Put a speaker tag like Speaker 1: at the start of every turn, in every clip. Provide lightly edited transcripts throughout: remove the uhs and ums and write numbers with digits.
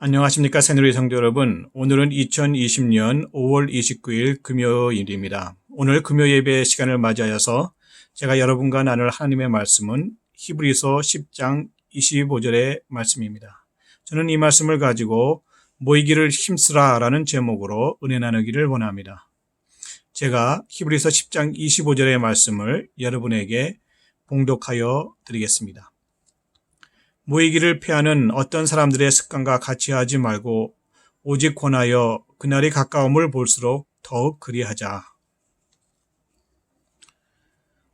Speaker 1: 안녕하십니까 새누리 성도 여러분. 오늘은 2020년 5월 29일 금요일입니다. 오늘 금요 예배 시간을 맞이하여서 제가 여러분과 나눌 하나님의 말씀은 히브리서 10장 25절의 말씀입니다. 저는 이 말씀을 가지고 모이기를 힘쓰라 라는 제목으로 은혜 나누기를 원합니다. 제가 히브리서 10장 25절의 말씀을 여러분에게 봉독하여 드리겠습니다. 모이기를 피하는 어떤 사람들의 습관과 같이 하지 말고 오직 권하여 그날이 가까움을 볼수록 더욱 그리하자.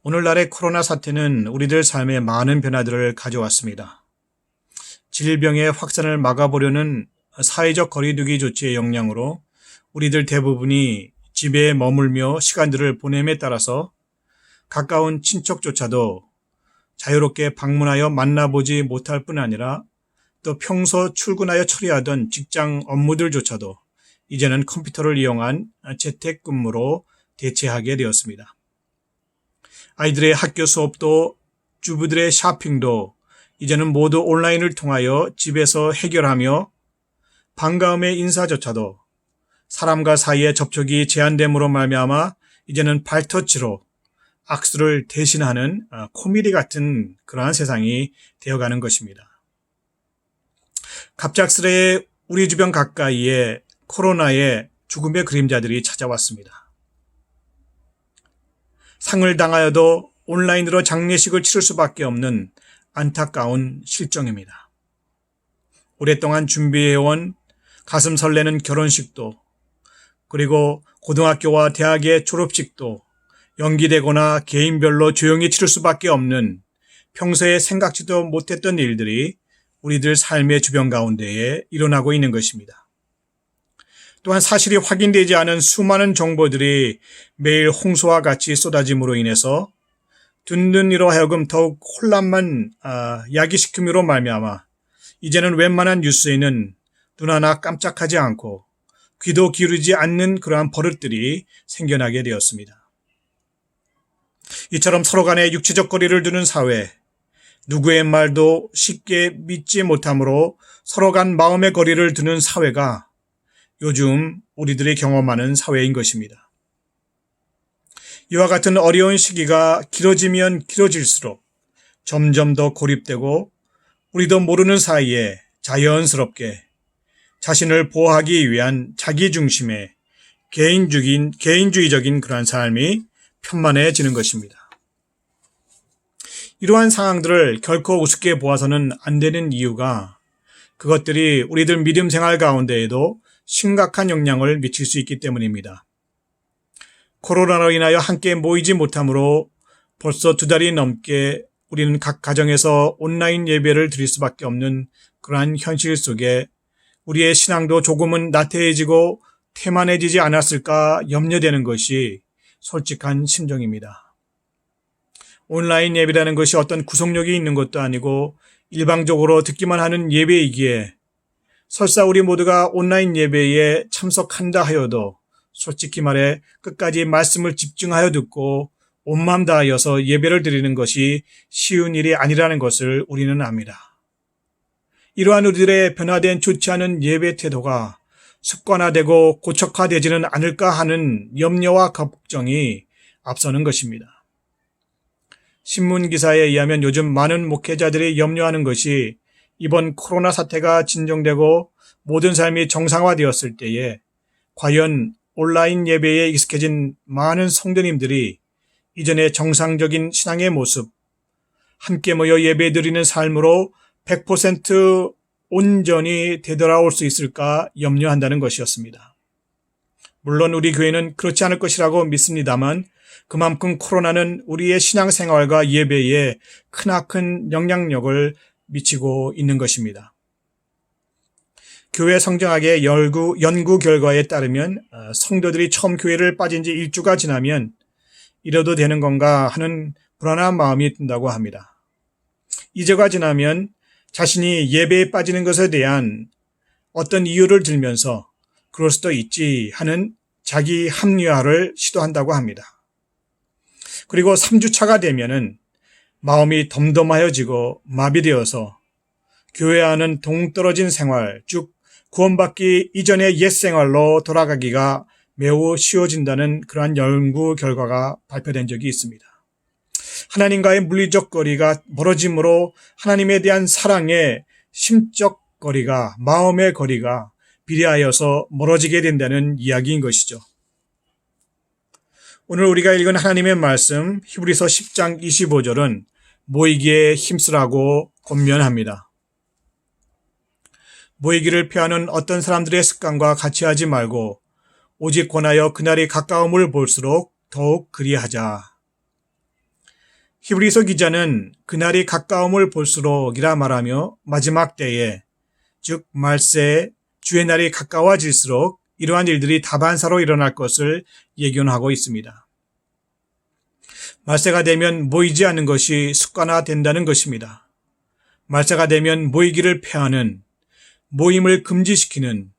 Speaker 1: 오늘날의 코로나 사태는 우리들 삶에 많은 변화들을 가져왔습니다. 질병의 확산을 막아보려는 사회적 거리두기 조치의 영향으로 우리들 대부분이 집에 머물며 시간들을 보냄에 따라서 가까운 친척조차도 자유롭게 방문하여 만나보지 못할 뿐 아니라 또 평소 출근하여 처리하던 직장 업무들조차도 이제는 컴퓨터를 이용한 재택근무로 대체하게 되었습니다. 아이들의 학교 수업도 주부들의 쇼핑도 이제는 모두 온라인을 통하여 집에서 해결하며 반가움의 인사조차도 사람과 사이의 접촉이 제한됨으로 말미암아 이제는 발터치로 악수를 대신하는 코미디 같은 그러한 세상이 되어가는 것입니다. 갑작스레 우리 주변 가까이에 코로나의 죽음의 그림자들이 찾아왔습니다. 상을 당하여도 온라인으로 장례식을 치를 수밖에 없는 안타까운 실정입니다. 오랫동안 준비해온 가슴 설레는 결혼식도 그리고 고등학교와 대학의 졸업식도 연기되거나 개인별로 조용히 치를 수밖에 없는 평소에 생각지도 못했던 일들이 우리들 삶의 주변 가운데에 일어나고 있는 것입니다. 또한 사실이 확인되지 않은 수많은 정보들이 매일 홍수와 같이 쏟아짐으로 인해서 듣는 이로 하여금 더욱 혼란만 야기시킴으로 말미암아 이제는 웬만한 뉴스에는 눈 하나 깜짝하지 않고 귀도 기울이지 않는 그러한 버릇들이 생겨나게 되었습니다. 이처럼 서로 간에 육체적 거리를 두는 사회, 누구의 말도 쉽게 믿지 못하므로 서로 간 마음의 거리를 두는 사회가 요즘 우리들이 경험하는 사회인 것입니다. 이와 같은 어려운 시기가 길어지면 길어질수록 점점 더 고립되고 우리도 모르는 사이에 자연스럽게 자신을 보호하기 위한 자기중심의 개인주의적인 그러한 삶이 편만해지는 것입니다. 이러한 상황들을 결코 우습게 보아서는 안 되는 이유가 그것들이 우리들 믿음 생활 가운데에도 심각한 영향을 미칠 수 있기 때문입니다. 코로나로 인하여 함께 모이지 못하므로 벌써 2달이 넘게 우리는 각 가정에서 온라인 예배를 드릴 수밖에 없는 그러한 현실 속에 우리의 신앙도 조금은 나태해지고 태만해지지 않았을까 염려되는 것이 솔직한 심정입니다. 온라인 예배라는 것이 어떤 구속력이 있는 것도 아니고 일방적으로 듣기만 하는 예배이기에 설사 우리 모두가 온라인 예배에 참석한다 하여도 솔직히 말해 끝까지 말씀을 집중하여 듣고 온 마음 다하여서 예배를 드리는 것이 쉬운 일이 아니라는 것을 우리는 압니다. 이러한 우리들의 변화된 좋지 않은 예배 태도가 습관화되고 고착화되지는 않을까 하는 염려와 걱정이 앞서는 것입니다. 신문 기사에 의하면 요즘 많은 목회자들이 염려하는 것이 이번 코로나 사태가 진정되고 모든 삶이 정상화되었을 때에 과연 온라인 예배에 익숙해진 많은 성도님들이 이전의 정상적인 신앙의 모습, 함께 모여 예배드리는 삶으로 100% 온전히 되돌아올 수 있을까 염려한다는 것이었습니다. 물론 우리 교회는 그렇지 않을 것이라고 믿습니다만 그만큼 코로나는 우리의 신앙생활과 예배에 크나큰 영향력을 미치고 있는 것입니다. 교회 성장학의 연구 결과에 따르면 성도들이 처음 교회를 빠진 지 1주가 지나면 이래도 되는 건가 하는 불안한 마음이 든다고 합니다. 2주가 지나면 자신이 예배에 빠지는 것에 대한 어떤 이유를 들면서 그럴 수도 있지 하는 자기 합리화를 시도한다고 합니다. 그리고 3주차가 되면은 마음이 덤덤하여지고 마비되어서 교회와는 동떨어진 생활, 즉 구원받기 이전의 옛 생활로 돌아가기가 매우 쉬워진다는 그러한 연구 결과가 발표된 적이 있습니다. 하나님과의 물리적 거리가 멀어짐으로 하나님에 대한 사랑의 심적 거리가, 마음의 거리가 비례하여서 멀어지게 된다는 이야기인 것이죠. 오늘 우리가 읽은 하나님의 말씀 히브리서 10장 25절은 모이기에 힘쓰라고 권면합니다. 모이기를 피하는 어떤 사람들의 습관과 같이 하지 말고 오직 권하여 그날이 가까움을 볼수록 더욱 그리하자. 히브리서 기자는 그날이 가까움을 볼수록이라 말하며 마지막 때에, 즉 말세에 주의 날이 가까워질수록 이러한 일들이 다반사로 일어날 것을 예견하고 있습니다. 말세가 되면 모이지 않는 것이 습관화된다는 것입니다. 말세가 되면 모이기를 폐하는, 모임을 금지시키는,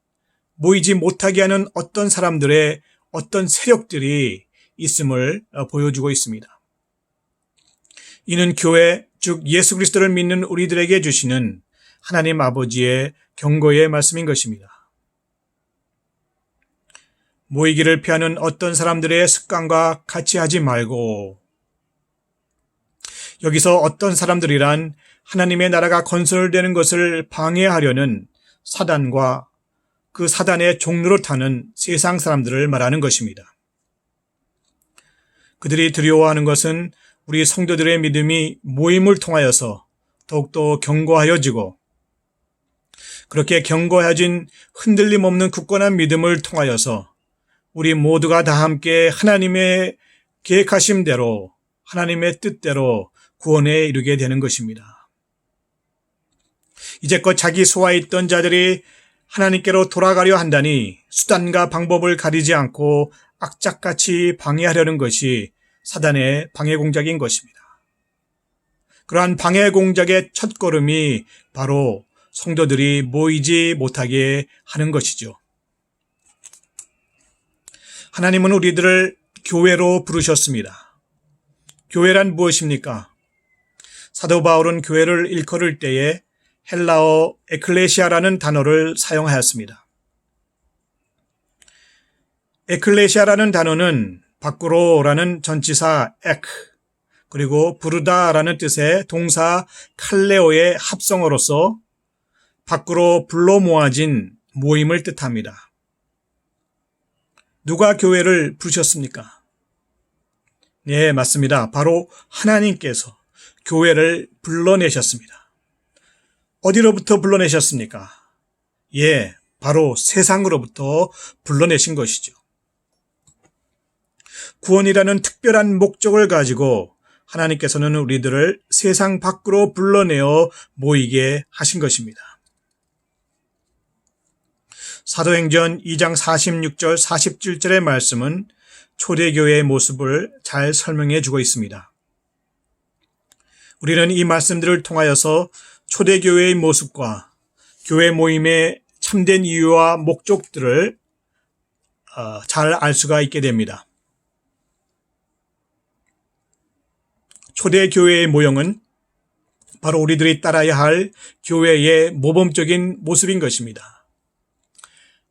Speaker 1: 모이지 못하게 하는 어떤 사람들의 어떤 세력들이 있음을 보여주고 있습니다. 이는 교회, 즉 예수 그리스도를 믿는 우리들에게 주시는 하나님 아버지의 경고의 말씀인 것입니다. 모이기를 피하는 어떤 사람들의 습관과 같이 하지 말고, 여기서 어떤 사람들이란 하나님의 나라가 건설되는 것을 방해하려는 사단과 그 사단의 종로를 타는 세상 사람들을 말하는 것입니다. 그들이 두려워하는 것은 우리 성도들의 믿음이 모임을 통하여서 더욱더 견고하여지고, 그렇게 견고해진 흔들림 없는 굳건한 믿음을 통하여서 우리 모두가 다 함께 하나님의 계획하심대로, 하나님의 뜻대로 구원에 이르게 되는 것입니다. 이제껏 자기 소화에 있던 자들이 하나님께로 돌아가려 한다니 수단과 방법을 가리지 않고 악착같이 방해하려는 것이 사단의 방해 공작인 것입니다. 그러한 방해 공작의 첫걸음이 바로 성도들이 모이지 못하게 하는 것이죠. 하나님은 우리들을 교회로 부르셨습니다. 교회란 무엇입니까? 사도 바울은 교회를 일컬을 때에 헬라어 에클레시아라는 단어를 사용하였습니다. 에클레시아라는 단어는 밖으로라는 전치사 엑, 그리고 부르다라는 뜻의 동사 칼레오의 합성어로서 밖으로 불러 모아진 모임을 뜻합니다. 누가 교회를 부르셨습니까? 네, 맞습니다. 바로 하나님께서 교회를 불러내셨습니다. 어디로부터 불러내셨습니까? 예, 바로 세상으로부터 불러내신 것이죠. 구원이라는 특별한 목적을 가지고 하나님께서는 우리들을 세상 밖으로 불러내어 모이게 하신 것입니다. 사도행전 2장 46절 47절의 말씀은 초대교회의 모습을 잘 설명해 주고 있습니다. 우리는 이 말씀들을 통하여서 초대교회의 모습과 교회 모임의 참된 이유와 목적들을 잘 알 수가 있게 됩니다. 초대교회의 모형은 바로 우리들이 따라야 할 교회의 모범적인 모습인 것입니다.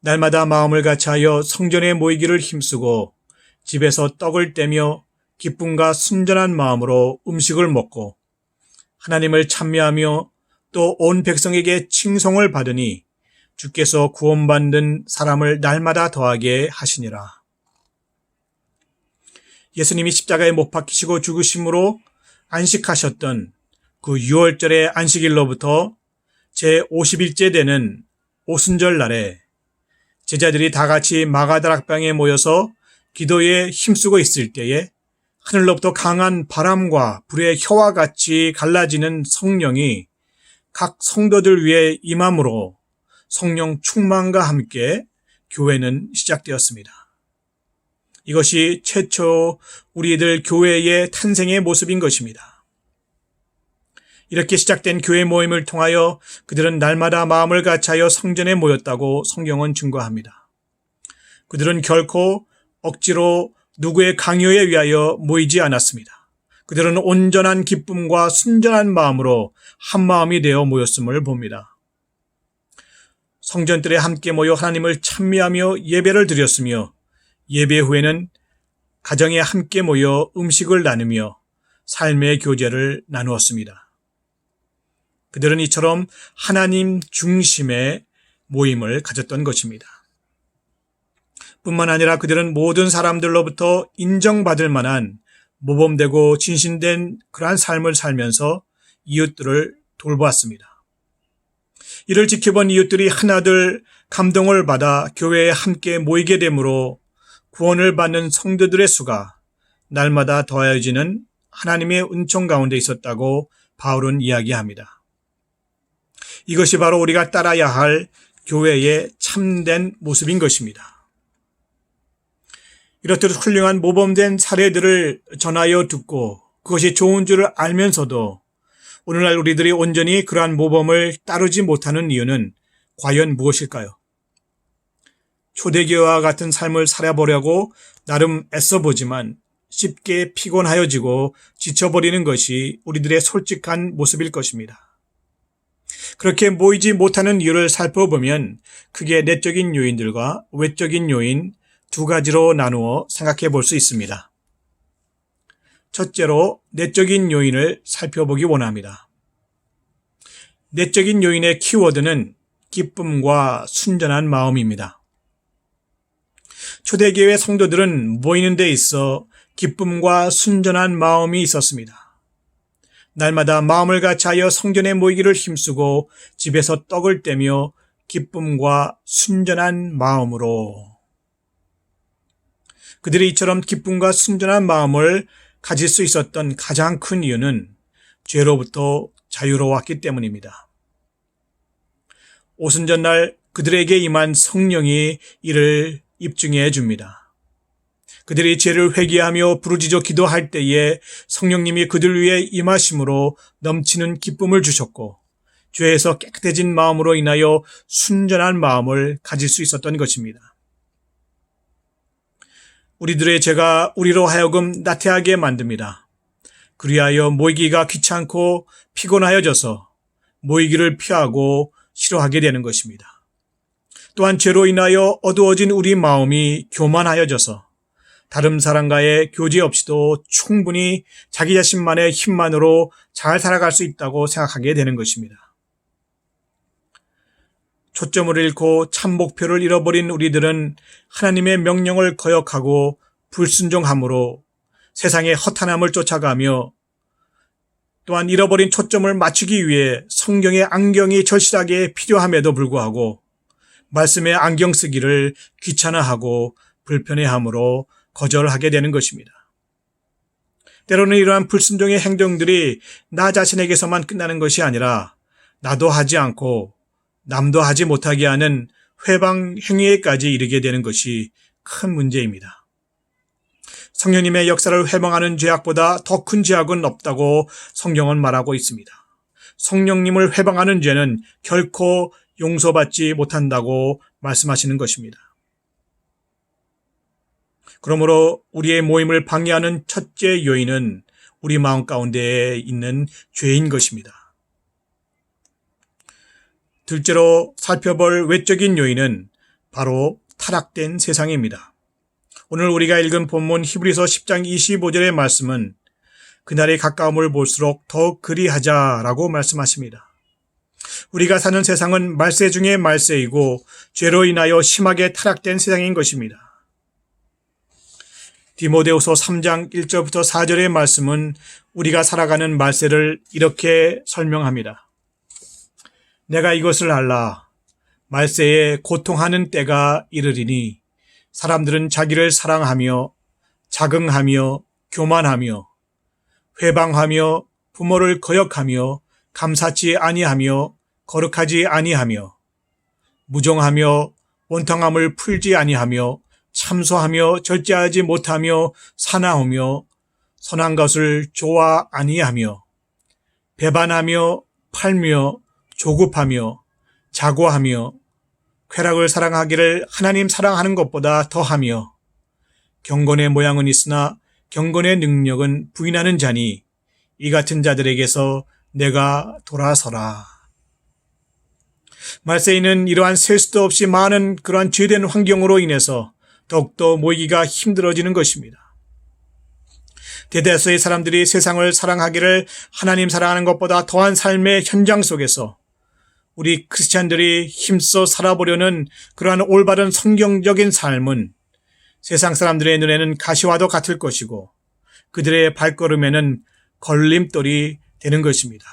Speaker 1: 날마다 마음을 같이하여 성전에 모이기를 힘쓰고 집에서 떡을 떼며 기쁨과 순전한 마음으로 음식을 먹고 하나님을 찬미하며 또 온 백성에게 칭송을 받으니 주께서 구원받는 사람을 날마다 더하게 하시니라. 예수님이 십자가에 못 박히시고 죽으심으로 안식하셨던 그 6월절의 안식일로부터 제50일째 되는 오순절 날에 제자들이 다 같이 마가다락방에 모여서 기도에 힘쓰고 있을 때에 하늘로부터 강한 바람과 불의 혀와 같이 갈라지는 성령이 각 성도들 위에 임함으로 성령 충만과 함께 교회는 시작되었습니다. 이것이 최초 우리들 교회의 탄생의 모습인 것입니다. 이렇게 시작된 교회 모임을 통하여 그들은 날마다 마음을 같이하여 성전에 모였다고 성경은 증거합니다. 그들은 결코 억지로 누구의 강요에 의하여 모이지 않았습니다. 그들은 온전한 기쁨과 순전한 마음으로 한 마음이 되어 모였음을 봅니다. 성전들에 함께 모여 하나님을 찬미하며 예배를 드렸으며 예배 후에는 가정에 함께 모여 음식을 나누며 삶의 교제를 나누었습니다. 그들은 이처럼 하나님 중심의 모임을 가졌던 것입니다. 뿐만 아니라 그들은 모든 사람들로부터 인정받을 만한 모범되고 진신된 그러한 삶을 살면서 이웃들을 돌보았습니다. 이를 지켜본 이웃들이 하나둘 감동을 받아 교회에 함께 모이게 되므로 구원을 받는 성도들의 수가 날마다 더해지는 하나님의 은총 가운데 있었다고 바울은 이야기합니다. 이것이 바로 우리가 따라야 할 교회의 참된 모습인 것입니다. 이렇듯 훌륭한 모범된 사례들을 전하여 듣고 그것이 좋은 줄을 알면서도 오늘날 우리들이 온전히 그러한 모범을 따르지 못하는 이유는 과연 무엇일까요? 초대교회와 같은 삶을 살아보려고 나름 애써보지만 쉽게 피곤하여지고 지쳐버리는 것이 우리들의 솔직한 모습일 것입니다. 그렇게 모이지 못하는 이유를 살펴보면 크게 내적인 요인들과 외적인 요인 두 가지로 나누어 생각해 볼 수 있습니다. 첫째로 내적인 요인을 살펴보기 원합니다. 내적인 요인의 키워드는 기쁨과 순전한 마음입니다. 초대교회 성도들은 모이는 데 있어 기쁨과 순전한 마음이 있었습니다. 날마다 마음을 같이하여 성전에 모이기를 힘쓰고 집에서 떡을 떼며 기쁨과 순전한 마음으로 그들이 이처럼 기쁨과 순전한 마음을 가질 수 있었던 가장 큰 이유는 죄로부터 자유로웠기 때문입니다. 오순절날 그들에게 임한 성령이 이를 입증해 줍니다. 그들이 죄를 회개하며 부르짖어 기도할 때에 성령님이 그들 위에 임하심으로 넘치는 기쁨을 주셨고 죄에서 깨끗해진 마음으로 인하여 순전한 마음을 가질 수 있었던 것입니다. 우리들의 죄가 우리로 하여금 나태하게 만듭니다. 그리하여 모이기가 귀찮고 피곤하여져서 모이기를 피하고 싫어하게 되는 것입니다. 또한 죄로 인하여 어두워진 우리 마음이 교만하여져서 다른 사람과의 교제 없이도 충분히 자기 자신만의 힘만으로 잘 살아갈 수 있다고 생각하게 되는 것입니다. 초점을 잃고 참 목표를 잃어버린 우리들은 하나님의 명령을 거역하고 불순종함으로 세상의 허탄함을 쫓아가며 또한 잃어버린 초점을 맞추기 위해 성경의 안경이 절실하게 필요함에도 불구하고 말씀의 안경 쓰기를 귀찮아하고 불편해함으로 거절하게 되는 것입니다. 때로는 이러한 불순종의 행동들이 나 자신에게서만 끝나는 것이 아니라 나도 하지 않고 남도 하지 못하게 하는 회방 행위에까지 이르게 되는 것이 큰 문제입니다. 성령님의 역사를 회방하는 죄악보다 더 큰 죄악은 없다고 성경은 말하고 있습니다. 성령님을 회방하는 죄는 결코 용서받지 못한다고 말씀하시는 것입니다. 그러므로 우리의 모임을 방해하는 첫째 요인은 우리 마음 가운데에 있는 죄인 것입니다. 둘째로 살펴볼 외적인 요인은 바로 타락된 세상입니다. 오늘 우리가 읽은 본문 히브리서 10장 25절의 말씀은 그날의 가까움을 볼수록 더욱 그리하자라고 말씀하십니다. 우리가 사는 세상은 말세 중에 말세이고 죄로 인하여 심하게 타락된 세상인 것입니다. 디모데후서 3장 1절부터 4절의 말씀은 우리가 살아가는 말세를 이렇게 설명합니다. 내가 이것을 알라. 말세에 고통하는 때가 이르리니 사람들은 자기를 사랑하며 자긍하며 교만하며 회방하며 부모를 거역하며 감사치 아니하며 거룩하지 아니하며 무정하며 원통함을 풀지 아니하며 참소하며 절제하지 못하며 사나우며 선한 것을 좋아 아니하며 배반하며 팔며 조급하며 자고하며 쾌락을 사랑하기를 하나님 사랑하는 것보다 더하며 경건의 모양은 있으나 경건의 능력은 부인하는 자니 이 같은 자들에게서 내가 돌아서라. 말세에는 이러한 셀 수도 없이 많은 그러한 죄된 환경으로 인해서 더욱더 모이기가 힘들어지는 것입니다. 대다수의 사람들이 세상을 사랑하기를 하나님 사랑하는 것보다 더한 삶의 현장 속에서 우리 크리스찬들이 힘써 살아보려는 그러한 올바른 성경적인 삶은 세상 사람들의 눈에는 가시와도 같을 것이고 그들의 발걸음에는 걸림돌이 되는 것입니다.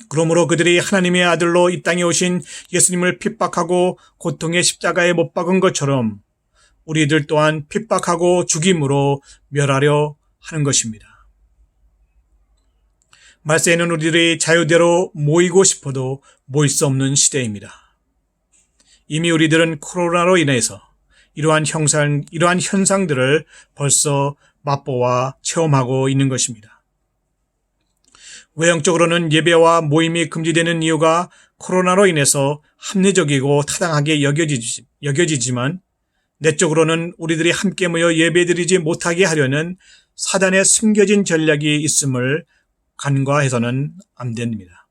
Speaker 1: 그러므로 그들이 하나님의 아들로 이 땅에 오신 예수님을 핍박하고 고통의 십자가에 못 박은 것처럼 우리들 또한 핍박하고 죽임으로 멸하려 하는 것입니다. 말세에는 우리들이 자유대로 모이고 싶어도 모일 수 없는 시대입니다. 이미 우리들은 코로나로 인해서 이러한 현상들을 벌써 맛보아 체험하고 있는 것입니다. 외형적으로는 예배와 모임이 금지되는 이유가 코로나로 인해서 합리적이고 타당하게 여겨지지만 내적으로는 우리들이 함께 모여 예배드리지 못하게 하려는 사단의 숨겨진 전략이 있음을 간과해서는 안 됩니다.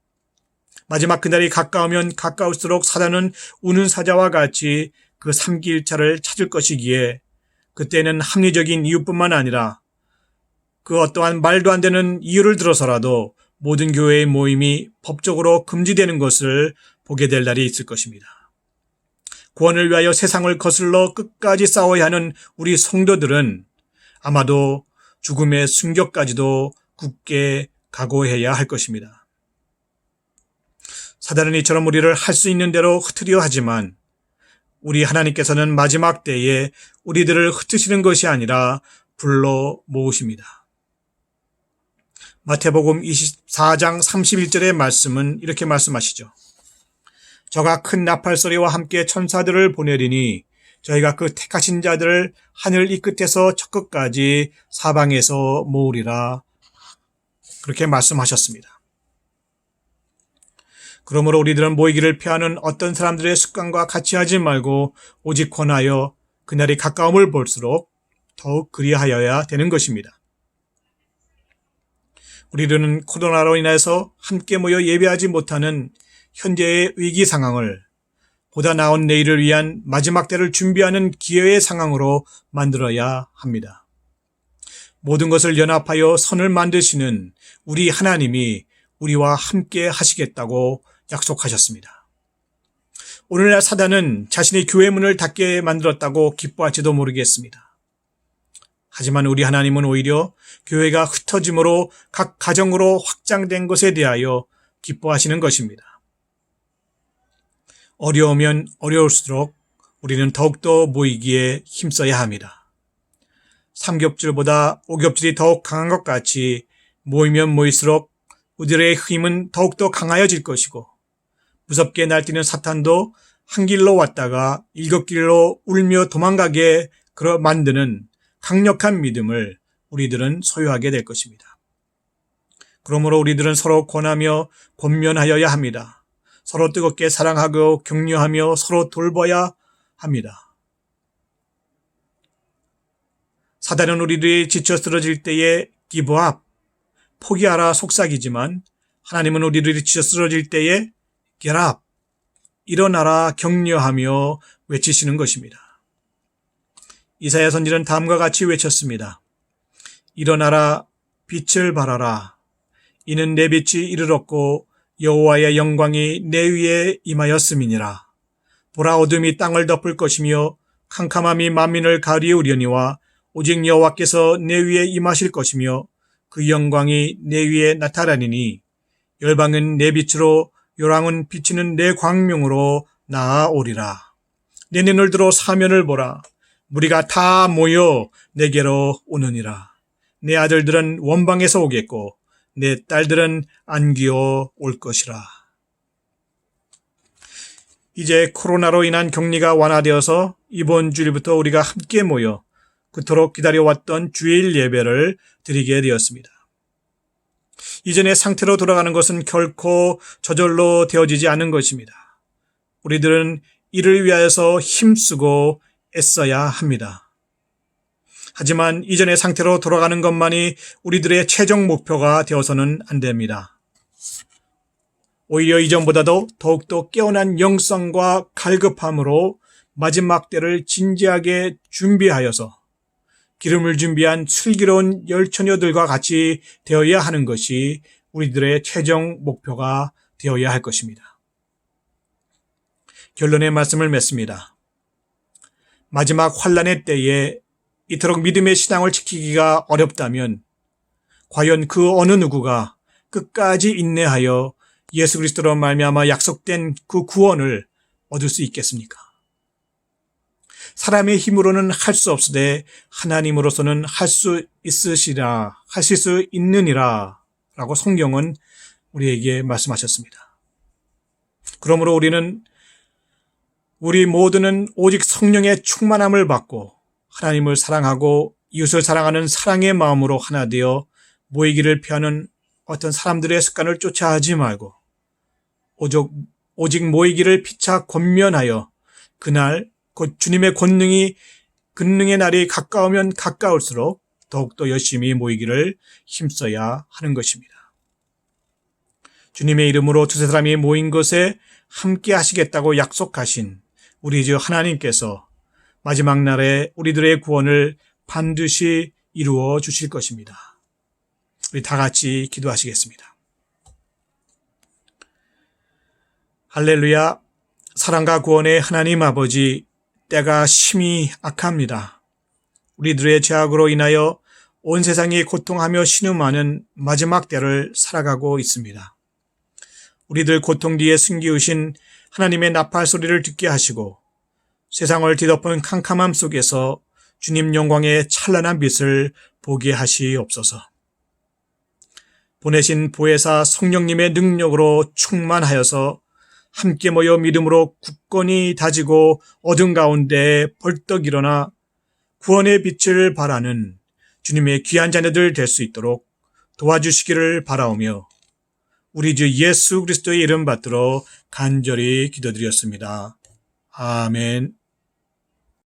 Speaker 1: 마지막 그날이 가까우면 가까울수록 사단은 우는 사자와 같이 그 삼킬자를 찾을 것이기에 그때는 합리적인 이유뿐만 아니라 그 어떠한 말도 안 되는 이유를 들어서라도 모든 교회의 모임이 법적으로 금지되는 것을 보게 될 날이 있을 것입니다. 구원을 위하여 세상을 거슬러 끝까지 싸워야 하는 우리 성도들은 아마도 죽음의 순교까지도 굳게 각오해야 할 것입니다. 사단은 이처럼 우리를 할 수 있는 대로 흩으려 하지만 우리 하나님께서는 마지막 때에 우리들을 흩으시는 것이 아니라 불러 모으십니다. 마태복음 24장 31절의 말씀은 이렇게 말씀하시죠. 저가 큰 나팔소리와 함께 천사들을 보내리니 저희가 그 택하신 자들을 하늘 이 끝에서 저 끝까지 사방에서 모으리라. 그렇게 말씀하셨습니다. 그러므로 우리들은 모이기를 피하는 어떤 사람들의 습관과 같이 하지 말고 오직 권하여 그날이 가까움을 볼수록 더욱 그리하여야 되는 것입니다. 우리들은 코로나로 인해서 함께 모여 예배하지 못하는 현재의 위기 상황을 보다 나은 내일을 위한 마지막 때를 준비하는 기회의 상황으로 만들어야 합니다. 모든 것을 연합하여 선을 만드시는 우리 하나님이 우리와 함께 하시겠다고 약속하셨습니다. 오늘날 사단은 자신의 교회 문을 닫게 만들었다고 기뻐할지도 모르겠습니다. 하지만 우리 하나님은 오히려 교회가 흩어짐으로 각 가정으로 확장된 것에 대하여 기뻐하시는 것입니다. 어려우면 어려울수록 우리는 더욱더 모이기에 힘써야 합니다. 삼겹줄보다 오겹줄이 더욱 강한 것 같이 모이면 모일수록 우리들의 힘은 더욱더 강하여질 것이고 무섭게 날뛰는 사탄도 한 길로 왔다가 일곱 길로 울며 도망가게 만드는 강력한 믿음을 우리들은 소유하게 될 것입니다. 그러므로 우리들은 서로 권하며 권면하여야 합니다. 서로 뜨겁게 사랑하고 격려하며 서로 돌봐야 합니다. 사단은 우리들이 지쳐 쓰러질 때에 give up, 포기하라 속삭이지만 하나님은 우리들이 지쳐 쓰러질 때에 get up, 일어나라 격려하며 외치시는 것입니다. 이사야 선지자는 다음과 같이 외쳤습니다. 일어나라 빛을 발하라. 이는 내 빛이 이르렀고 여호와의 영광이 내 위에 임하였음이니라. 보라 어둠이 땅을 덮을 것이며 캄캄함이 만민을 가리우려니와 오직 여호와께서 내 위에 임하실 것이며 그 영광이 내 위에 나타나리니 열방은 내 빛으로 요랑은 비치는 내 광명으로 나아오리라. 내 눈을 들어 사면을 보라. 무리가 다 모여 내게로 오느니라. 내 아들들은 원방에서 오겠고 내 딸들은 안기어 올 것이라. 이제 코로나로 인한 격리가 완화되어서 이번 주일부터 우리가 함께 모여 그토록 기다려왔던 주일 예배를 드리게 되었습니다. 이전의 상태로 돌아가는 것은 결코 저절로 되어지지 않은 것입니다. 우리들은 이를 위하여서 힘쓰고 애써야 합니다. 하지만 이전의 상태로 돌아가는 것만이 우리들의 최종 목표가 되어서는 안 됩니다. 오히려 이전보다도 더욱더 깨어난 영성과 갈급함으로 마지막 때를 진지하게 준비하여서 기름을 준비한 슬기로운 열처녀들과 같이 되어야 하는 것이 우리들의 최종 목표가 되어야 할 것입니다. 결론의 말씀을 맺습니다. 마지막 환난의 때에 이토록 믿음의 신앙을 지키기가 어렵다면 과연 그 어느 누구가 끝까지 인내하여 예수 그리스도로 말미암아 약속된 그 구원을 얻을 수 있겠습니까? 사람의 힘으로는 할 수 없으되 하나님으로서는 하실 수 있느니라 라고 성경은 우리에게 말씀하셨습니다. 그러므로 우리 모두는 오직 성령의 충만함을 받고 하나님을 사랑하고 이웃을 사랑하는 사랑의 마음으로 하나 되어 모이기를 피하는 어떤 사람들의 습관을 쫓아 하지 말고 오직 모이기를 피차 권면하여 그날 곧 주님의 권능의 날이 가까우면 가까울수록 더욱더 열심히 모이기를 힘써야 하는 것입니다. 주님의 이름으로 두세 사람이 모인 것에 함께 하시겠다고 약속하신 우리 주 하나님께서 마지막 날에 우리들의 구원을 반드시 이루어 주실 것입니다. 우리 다 같이 기도하시겠습니다. 할렐루야. 사랑과 구원의 하나님 아버지, 때가 심히 악합니다. 우리들의 죄악으로 인하여 온 세상이 고통하며 신음하는 마지막 때를 살아가고 있습니다. 우리들 고통 뒤에 숨기우신 하나님의 나팔 소리를 듣게 하시고 세상을 뒤덮은 캄캄함 속에서 주님 영광의 찬란한 빛을 보게 하시옵소서. 보내신 보혜사 성령님의 능력으로 충만하여서 함께 모여 믿음으로 굳건히 다지고 어둠 가운데 벌떡 일어나 구원의 빛을 발하는 주님의 귀한 자녀들 될 수 있도록 도와주시기를 바라오며 우리 주 예수 그리스도의 이름 받들어 간절히 기도드렸습니다. 아멘.